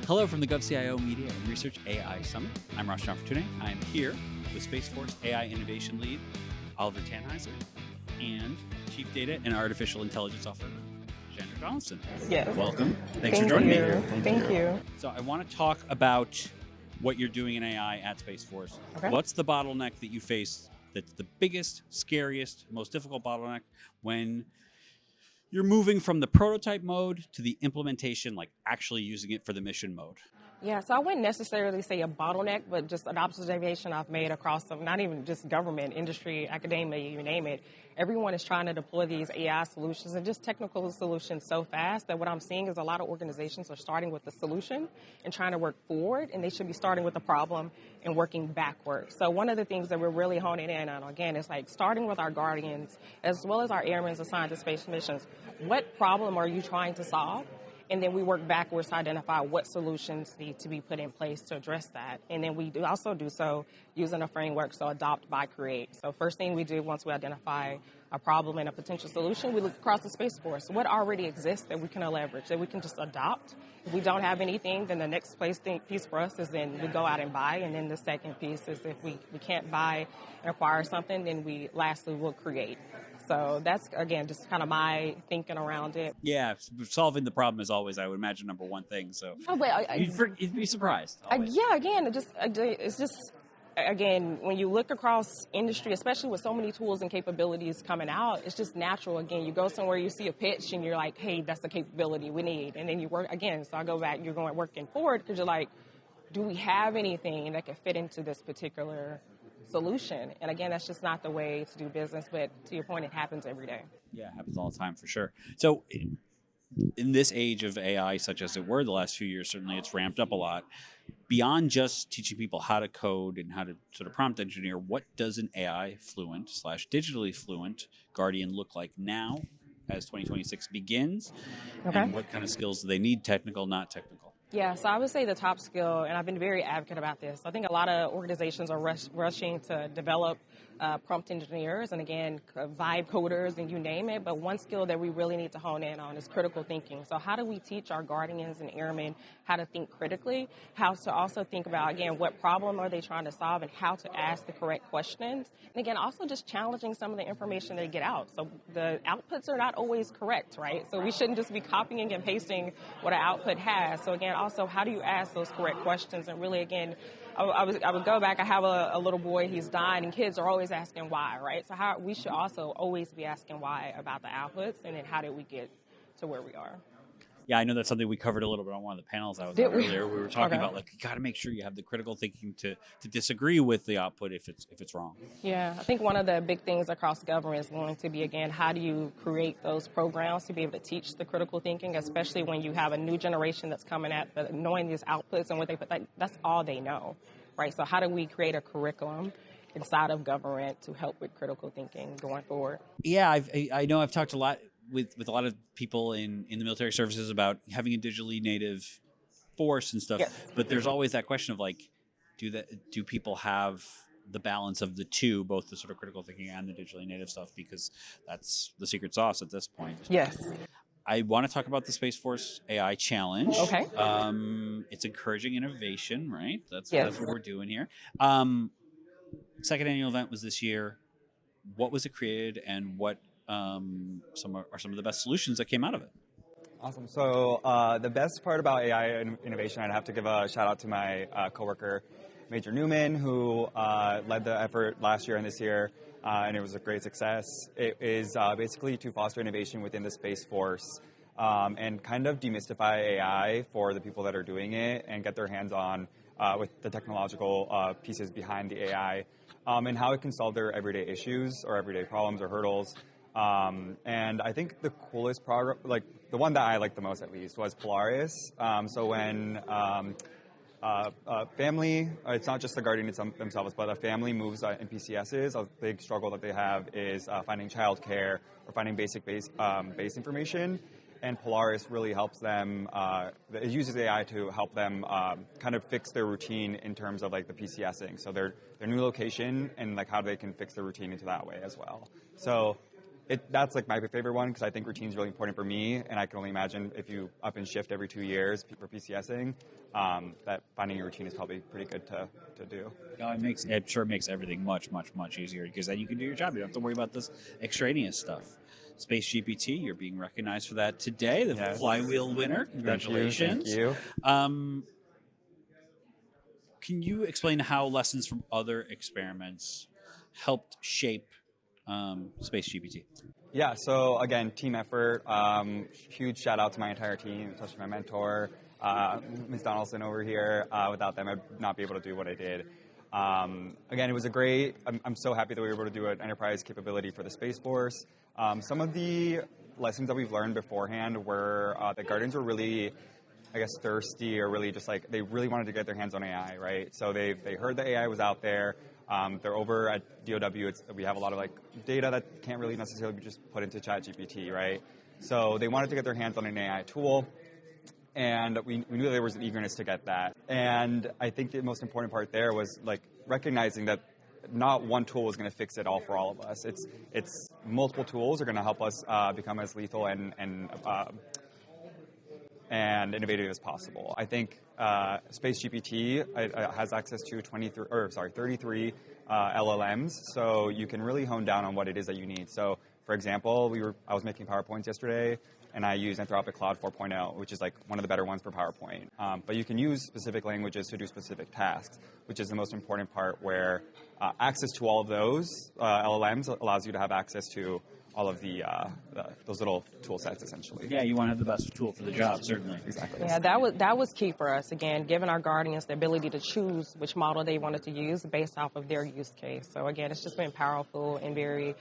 Hello from the GovCIO Media and Research AI Summit. I'm Ross John Fortuné. I'm here with Space Force AI Innovation Lead, Oliver Tannheiser, and Chief Data and Artificial Intelligence Officer, Chandra Donelson. Yes. Welcome. Thanks for joining me. Thank you. So I want to talk about what you're doing in AI at Space Force. Okay. What's the bottleneck that you face that's the biggest, scariest, most difficult bottleneck when you're moving from the prototype mode to the implementation, like actually using it for the mission mode? Yeah, so I wouldn't necessarily say a bottleneck, but just an observation I've made across not even just government, industry, academia, you name it. Everyone is trying to deploy these AI solutions and just technical solutions so fast that what I'm seeing is a lot of organizations are starting with the solution and trying to work forward, and they should be starting with the problem and working backwards. So one of the things that we're really honing in on, again, is like starting with our guardians as well as our airmen assigned to space missions. What problem are you trying to solve? And then we work backwards to identify what solutions need to be put in place to address that. And then we also do so using a framework, so adopt by create. So first thing we do once we identify a problem and a potential solution, we look across the Space Force. What already exists that we can leverage, that we can just adopt? If we don't have anything, then the next piece for us is then we go out and buy. And then the second piece is if we can't buy and acquire something, then lastly we'll create. So that's, again, just kind of my thinking around it. Yeah, solving the problem is always, I would imagine, number one thing. So you'd be surprised. Again, it's just, again, when you look across industry, especially with so many tools and capabilities coming out, it's just natural. Again, you go somewhere, you see a pitch, and you're like, hey, that's the capability we need. And then you work, again, so I go back, you're working forward because you're like, do we have anything that could fit into this particular solution? And again, that's just not the way to do business, but to your point, it happens every day. Yeah, it happens all the time for sure. So in this age of AI, such as it were the last few years, certainly it's ramped up a lot. Beyond just teaching people how to code and how to sort of prompt engineer, what does an AI fluent / digitally fluent Guardian look like now as 2026 begins? Okay. And what kind of skills do they need, technical, not technical? Yeah, so I would say the top skill, and I've been very advocate about this, I think a lot of organizations are rushing to develop prompt engineers and, again, vibe coders and you name it. But one skill that we really need to hone in on is critical thinking. So how do we teach our guardians and airmen how to think critically, how to also think about, again, what problem are they trying to solve and how to ask the correct questions. And, again, also just challenging some of the information they get out. So the outputs are not always correct, right? So we shouldn't just be copying and pasting what an output has. So, again, also how do you ask those correct questions? And really, again, I would go back. I have a little boy, he's 9, and kids are always asking why, right? So we should also always be asking why about the outputs, and then how did we get to where we are? Yeah, I know that's something we covered a little bit on one of the panels I was on earlier. We were talking about, like, you got to make sure you have the critical thinking to disagree with the output if it's wrong. Yeah, I think one of the big things across government is going to be, again, how do you create those programs to be able to teach the critical thinking, especially when you have a new generation that's coming at knowing these outputs and what they put, that's all they know, right? So how do we create a curriculum inside of government to help with critical thinking going forward? Yeah, I know I've talked a lot with a lot of people in the military services about having a digitally native force and stuff. Yes. But there's always that question of, like, do people have the balance of the two, both the sort of critical thinking and the digitally native stuff, because that's the secret sauce at this point. Yes. I want to talk about the Space Force AI Challenge. Okay. It's encouraging innovation, right? That's what we're doing here. Second annual event was this year. What was it created, and what some of the best solutions that came out of it? Awesome. So the best part about AI innovation, I'd have to give a shout out to my coworker, Major Newman, who led the effort last year and this year, and it was a great success. It is basically to foster innovation within the Space Force and kind of demystify AI for the people that are doing it and get their hands on with the technological pieces behind the AI and how it can solve their everyday issues or everyday problems or hurdles. And I think the coolest product, like the one that I liked the most at least, was Polaris. So when family, it's not just the guardian themselves, but a family moves in PCSs, a big struggle that they have is finding childcare or finding basic base information. And Polaris really helps them, it uses AI to help them kind of fix their routine in terms of like the PCSing. So their new location and like how they can fix their routine into that way as well. So that's like my favorite one because I think routine is really important for me, and I can only imagine if you up and shift every 2 years for PCSing, that finding your routine is probably pretty good to do. It sure makes everything much, much, much easier because then you can do your job. You don't have to worry about this extraneous stuff. Space GPT, you're being recognized for that today. The Flywheel winner. Congratulations. Thank you. Can you explain how lessons from other experiments helped shape Space GPT? Yeah, so again, team effort. Huge shout out to my entire team, especially my mentor, Ms. Donelson over here. Without them, I'd not be able to do what I did. Again, it was I'm so happy that we were able to do an enterprise capability for the Space Force. Some of the lessons that we've learned beforehand were the Guardians were really, I guess, thirsty, or really just like they really wanted to get their hands on AI, right? So they heard that AI was out there. They're over at DOW. We have a lot of like data that can't really necessarily be just put into ChatGPT, right? So they wanted to get their hands on an AI tool, and we knew there was an eagerness to get that. And I think the most important part there was like recognizing that not one tool is going to fix it all for all of us. It's multiple tools are going to help us become as lethal and innovative as possible. I think Space GPT has access to 33 LLMs, so you can really hone down on what it is that you need. So, for example, I was making PowerPoints yesterday, and I use Anthropic Claude 4.0, which is like one of the better ones for PowerPoint. But you can use specific languages to do specific tasks, which is the most important part, where access to all of those LLMs allows you to have access to all of those little tool sets, essentially. Yeah, you want to have the best tool for the job, certainly. Exactly. Yeah, that was key for us. Again, giving our Guardians the ability to choose which model they wanted to use based off of their use case. So again, it's just been powerful and very,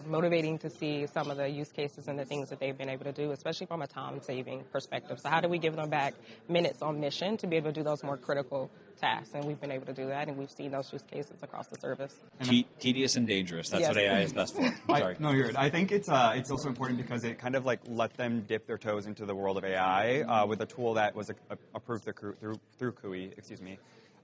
motivating to see some of the use cases and the things that they've been able to do, especially from a time-saving perspective. So how do we give them back minutes on mission to be able to do those more critical tasks? And we've been able to do that, and we've seen those use cases across the service. Tedious and dangerous. That's what AI is best for. Sorry. No, you're good. I think it's also important because it kind of like let them dip their toes into the world of AI with a tool that was approved through CUI,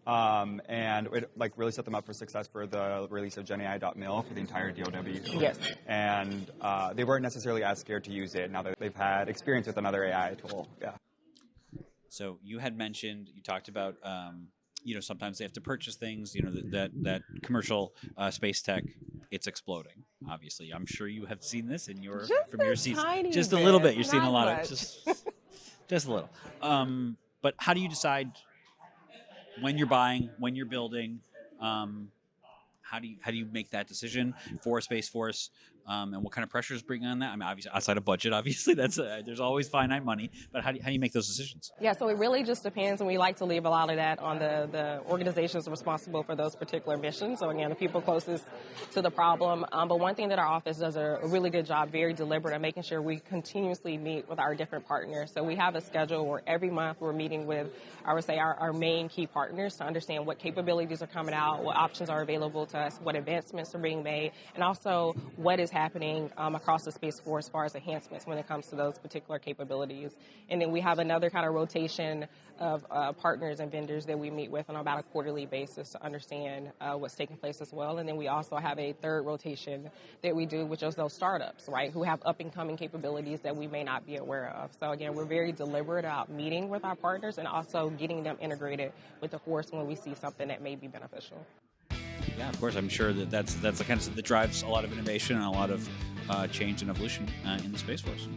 and it like really set them up for success for the release of GenAI.mil for the entire DOW. Yes. And they weren't necessarily as scared to use it now that they've had experience with another AI tool. Yeah. So you talked about sometimes they have to purchase things, that commercial space tech, it's exploding. Obviously, I'm sure you have seen this from your seats. Just a little bit. You're seeing a lot of just a little. But how do you decide when you're buying, when you're building? How do you make that decision for a Space Force? And what kind of pressures bring on that? I mean, obviously, outside of budget, obviously, there's always finite money. But how do you make those decisions? Yeah, so it really just depends, and we like to leave a lot of that on the organizations responsible for those particular missions. So again, the people closest to the problem. But one thing that our office does a really good job, very deliberate, at making sure we continuously meet with our different partners. So we have a schedule where every month we're meeting with, I would say, our main key partners to understand what capabilities are coming out, what options are available to us, what advancements are being made, and also what is happening across the Space Force as far as enhancements when it comes to those particular capabilities. And then we have another kind of rotation of partners and vendors that we meet with on about a quarterly basis to understand what's taking place as well. And then we also have a third rotation that we do, which is those startups, right, who have up-and-coming capabilities that we may not be aware of. So again, we're very deliberate about meeting with our partners and also getting them integrated with the force when we see something that may be beneficial. Yeah, of course. I'm sure that's the kind of stuff that drives a lot of innovation and a lot of change and evolution in the Space Force.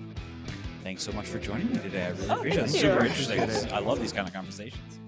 Thanks so much for joining me today. I really appreciate it. It's super interesting. I love these kind of conversations.